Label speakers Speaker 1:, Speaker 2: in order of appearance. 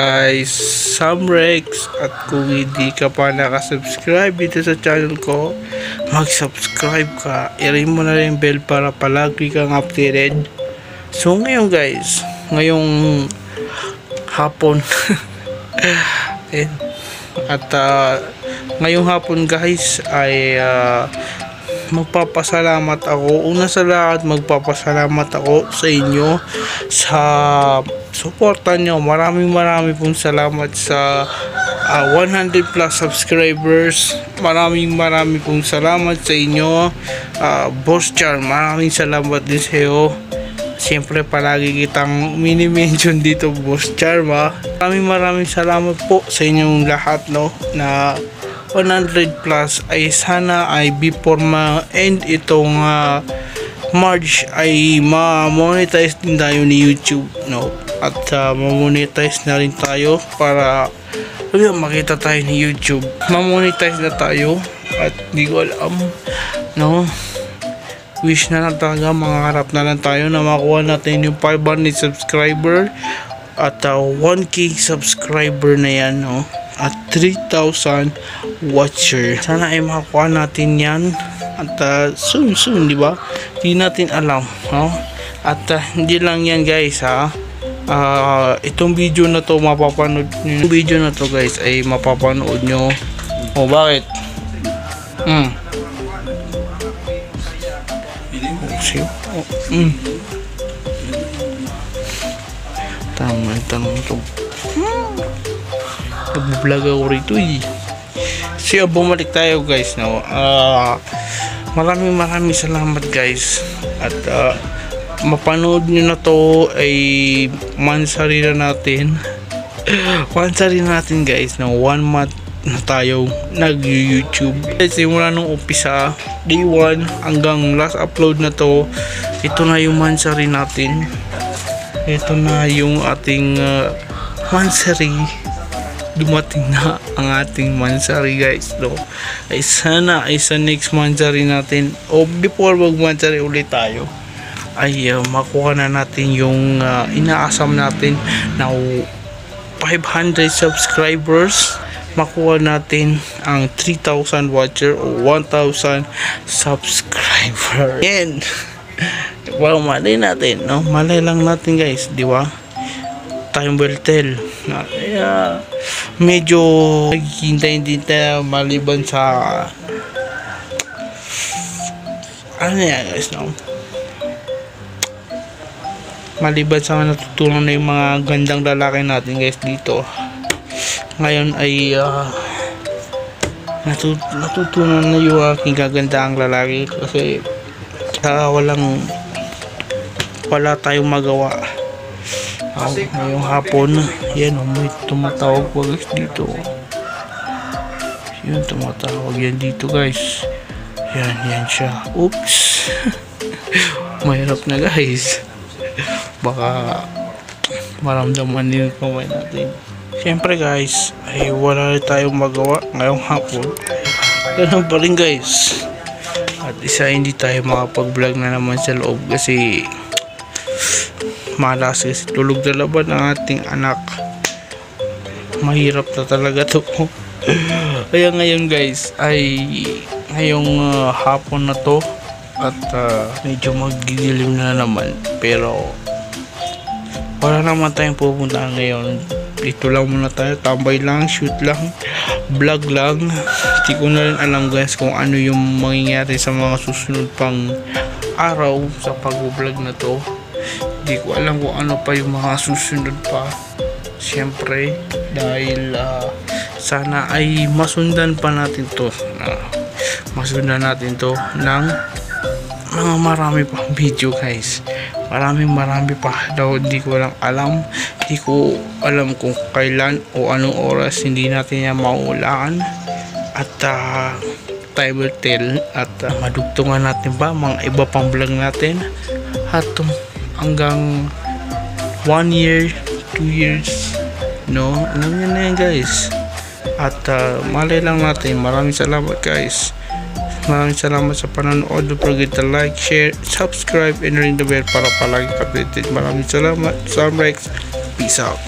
Speaker 1: guys, Samrex. At kung hindi ka pa nakasubscribe dito sa channel ko, mag-subscribe ka. I-ring mo na rin bell para palagi kang updated. So ngayon guys, ngayong hapon at ngayong hapon guys ay magpapasalamat ako. Una sa lahat, magpapasalamat ako sa inyo sa suporta nyo. Maraming pong salamat sa 100 plus subscribers. Maraming pong salamat sa inyo. Boss Char, maraming salamat din sa iyo. Siyempre palagi kitang mini-mention dito, Boss Charma. Maraming salamat po sa inyong lahat, no, na 100 plus ay sana ay before ma-end itong March ay ma-monetize din tayo ni YouTube, no, at ma-monetize na rin tayo para makita tayo ni YouTube. Ma-monetize na tayo at di ko alam, no, wish na lang talaga, mangarap na lang tayo na makuha natin yung 500 subscriber at 1k subscriber na yan, no, at 3,000 watcher. Sana ay makakuha natin yan at soon, di ba? Hindi natin alam, no? At hindi lang yan guys, ha. Itong video na to mapapanood nyo. Yung video na to guys ay mapapanood nyo. O bakit? Tama yung tanong to. Nag-vlog ako rito eh. So bumalik tayo guys, no. Maraming salamat guys. At mapanood nyo na to ay mansari na natin. Mansari natin guys, no. 1 month na tayo nag-YouTube. Simula nung umpisa, day 1 hanggang last upload na to, ito na yung mansari natin. Ito na yung ating mansari. Dumating na ang ating mansari guys, no. Ay sana ay sa next mansari natin o before mag mansari ulit tayo ay makuha na natin yung inaasam natin na 500 subscribers. Makuha natin ang 3,000 watcher o 1,000 subscriber. Yan. Well, malay natin, no? Malay lang natin guys, di ba? Time will tell. Medyo naghihintay din tayo maliban sa ano yan guys, no? Maliban sa natutunan na yung mga gandang lalaki natin guys dito. Ngayon ay natutunan na yung aking kagandang lalaki kasi wala tayong magawa. Ngayong hapon, yan, may tumatawag po guys dito. Yan, tumatawag yan dito guys. Yan siya. Oops. Mahirap na guys. Baka maramdaman din yung kamay natin. Siyempre guys, ay wala tayong magawa ngayong hapon. Ganun pa rin guys. At isa, hindi tayo makapag-vlog na naman sa loob kasi malas kasi tulog na laban ang ating anak. Mahirap na talaga to. Kaya ngayon guys ay ngayong hapon na to at medyo magdidilim na naman, pero wala naman tayong pupuntahan ngayon. Dito lang muna tayo, tambay lang, shoot lang, vlog lang. Hindi ko na rin alam guys kung ano yung mangyayari sa mga susunod pang araw sa pag-vlog na to. Hindi ko alam kung ano pa yung mga susunod pa. Siyempre dahil sana ay masundan pa natin to, masundan natin to ng mga marami pang video guys. Marami pa daw, hindi ko lang alam. Hindi ko alam kung kailan o anong oras, hindi natin yan mauulaan. At time will tell. At madugtungan natin ba mga iba pang vlog natin at hanggang 1 year, 2 years, no, alam nyo na yan guys. At malay lang natin. Maraming salamat guys. Maraming salamat sa panonood. Don't forget to like, share, subscribe, and ring the bell para palagi updated. Maraming salamat. Samrex. Peace out.